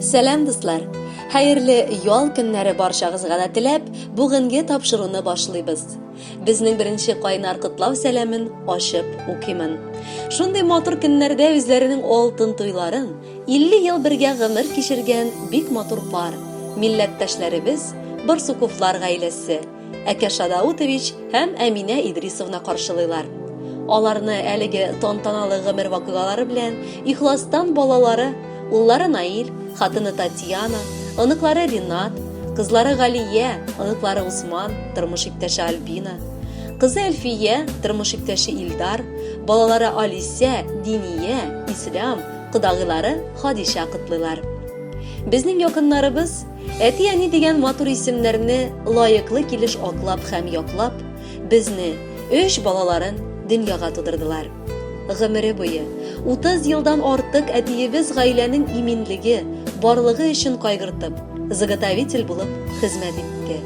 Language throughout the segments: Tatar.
Сәлам дуслар. Хәерле ял көннәре барчагызга да теләп, бүгенге тапшыруны башлыйбыз. Безнең беренче кайнар котлау сәламен ачып укыймын. Шундый матур көннәрдә үзләренең алтын туйларын 50 ел бергә гомер кичергән бик матур пар, милләттәшләребез Барсуковлар гаиләсе, Әкәш Даутович һәм Әминә Идрисовна каршылыйлар. Аларны әлеге тантаналы гомер вакыйгалары белән ихластан балалары, уллары Наил, хатыны Татьяна, оныклары Ринат, кызлары Галия, оныклары Усман, тормыш иптәше Альбина, кызы Әлфия, тормыш иптәше Илдар, балалары Алисә, Диния, Ислам, кыдагылары Хадиша кытлыйлар. Безнең якыннарыбыз әти-әни дигән матур исемнәрне лаеклы килеш аклап һәм яклап, безне, 3 балаларын дөньяга тудырдылар. Гомере буе 30 елдан артык әтиебез гаиләнең иминлеге, барлыгы өчен кайгыртып, заготовитель булып хезмәт итте.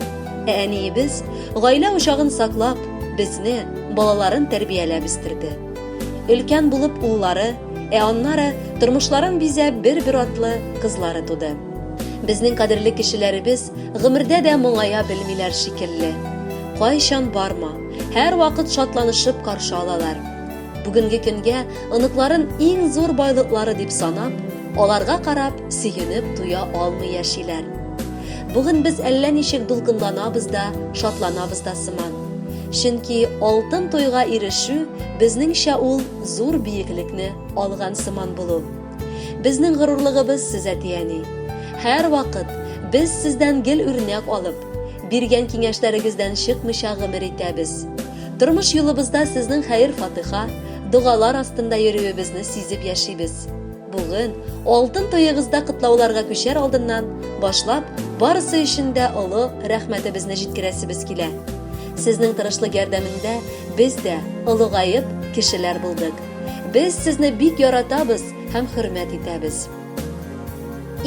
Әниебез гаилә учагын саклап, безне, балаларын тәрбияләп үстерде. Өлкән булып уллары, аннары тормышларын бизәп бер атлы кызлары туды. Безнең кадерле кешеләребез гомердә дә моңая белмиләр шикелле. Кайчан барма, һәр вакыт шатланышып каршы алалар. Бүгенге көнгә оныкларын иң зур байлыклары дип санап, аларга карап сөенеп туя алмый яшиләр. Бүген без әллә ничек дулкынланабыз да, шатланабыз да сыман. Чөнки алтын туйга ирешү безнеңчә ул зур биеклекне алган сыман булу. Безнең горурлыгыбыз сез әти-әни. Һәр вакыт без сездән гел үрнәк алып, биргән киңәшләрегездән чыкмыйча гомер итәбез. Тормыш юлыбызда сезнең хәер-фатиха, дугалар астында йөрүебезне сизеп яшибез. Бүген алтын туйыгызда кытлауларга күчәр алдыннан башлап, барысы өчен дә олы рәхмәтебезне җиткерәсебез килә. Сезнең тырышлык ярдәмендә без дә олыгаеп кешеләр булдык. Без сезне бик яратабыз һәм хөрмәт итәбез.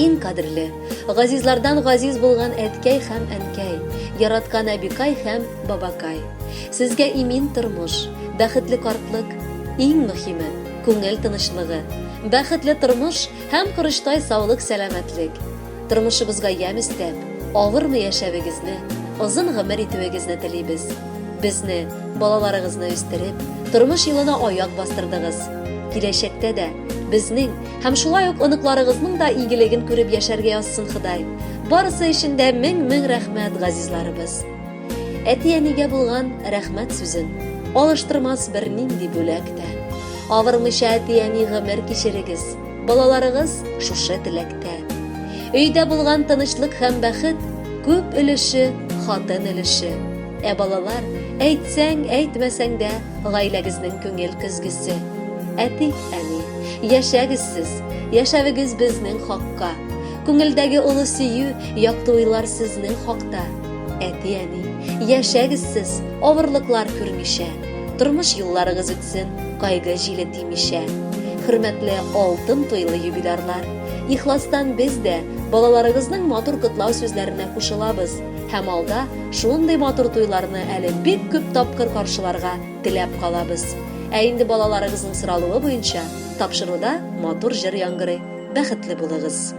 Иң кадерле, газизлардан газиз булган әткәй һәм әнкәй, яраткан әбикай һәм бабакай. Сезгә имин тормыш, бәхетле картлык, иң мөһиме күңел тынычлыгы, бәхетле тормыш һәм кырыштай саулык сәламәтлек. Тормышыбызга ямь истәп, авырмы яшәвегезне, озын гомер итүегезне телибез. Безне, балаларыгызны үстереп, тормыш юлына аяк бастырдыгыз. Киләчәктә дә безнең һәм шулай ук оныкларыгызның да игелеген күреп яшәргә язсын Ходай. Барысы өчен дә мең рәхмәт, газизларыбыз. Әти-әнигә булган рәхмәт сүзен алыштырмас бер нинди бүләк тә. Авырмыйча әти-әни гомер кичерегез, балаларыгыз шушы теләктә. Өйдә булган тынычлык һәм бәхет күп өлеше хатын өлеше. Балалар, әйтсәң, әйтмәсәң дә гаиләгезнең күңел көзгесе. Әти-әни, яшәгез сез, яшәвегез безнең хакка. Күңелдәге улы сөю, якты уйлар сезнең хакта. Әти-әни, яшәгез сез, авырлыклар күрмичә. Тормыш юлларыгыз үтсен, кайгы җиле тимичә. Хөрмәтле алтын туйлы юбилярлар, ихластан без дә балаларыгызның матур котлау сүзләренә кушылабыз һәм алда шундый матур туйларны әле бик күп тапкыр каршыларга теләп калабыз. Инде балаларыгызның соралуы буенча тапшыруда матур җыр яңгырый. Бәхетле булыгыз.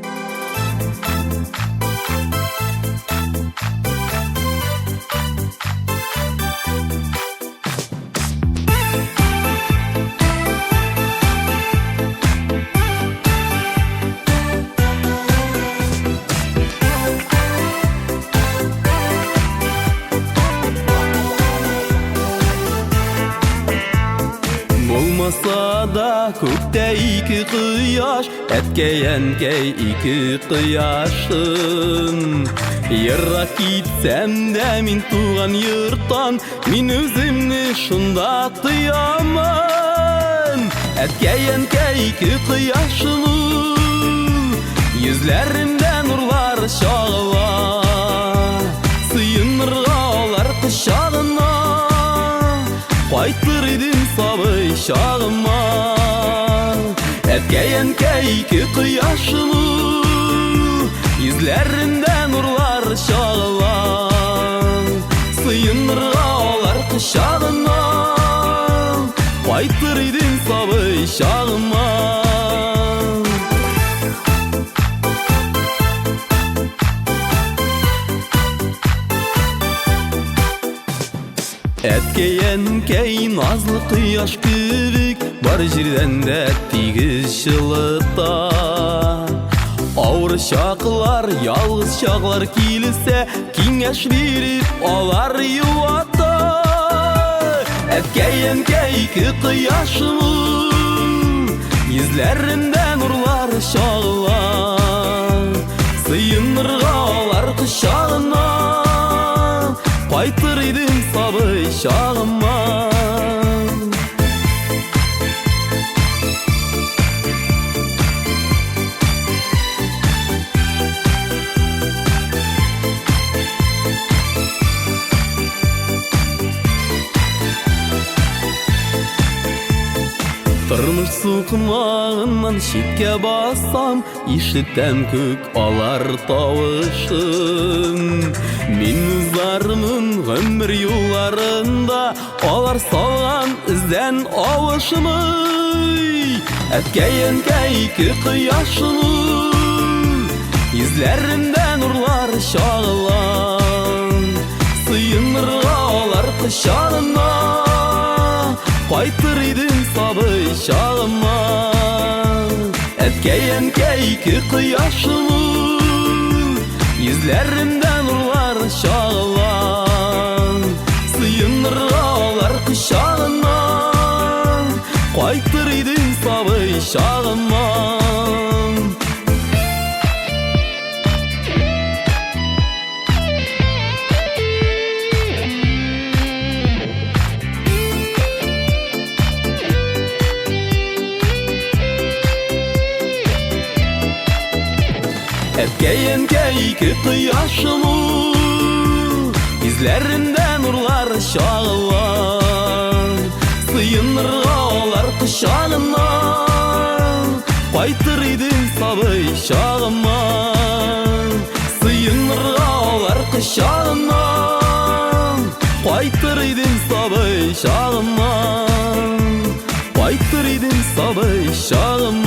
Булмаса да күктә ике кояш, әткәй-әнкәй ике кояшым. Ерак китсәм дә мин туган йорттан, мин үземне шунда тоямын. Әткәй-әнкәй ике кояшым, йөзләремдә нурлар чагыла. Сыенырга алар кочагына, кайтыр идем сабый чагыма. Әткәй-әнкәй ике кояшым, йөзләрендә нурлар чагыла. Сыенырга алар кочагына, кайтыр идем сабый чагыма. Әткәй назлы кояш кебек, бар җирдән дә тигез җылыта. Авыр чаклар, ялгыз чаклар килсә, киңәш биреп алар юата. Әткәй кояшым, йөзләрендә нурлар чагыла. Сыенырга алар кочагына, кайтыр идем сабый чагыма. Тормыш сукмагыннан читкә бассам, ишетәм күк алар тавышын. Мин узармын гомер юлларында, алар салган эздән авышмый. Әткәй кояшым, йөзләрендә нурлар чагыла. Сыенырга алар кочагына, кайтыр идем сабый чагыма. Әткәй кояшым, йөзләрендә нурлар чагыла. Сыенырга алар кочагына, кайтыр идем сабый чагыма. Әткәй кояшым, йөзләрендә нурлар чагыла. Сыенырга алар кочагына, кайтыр идем сабый чагыма. Сыенырга алар кочагына, кайтыр идем сабый чагыма. Кайтыр идем сабый чагыма.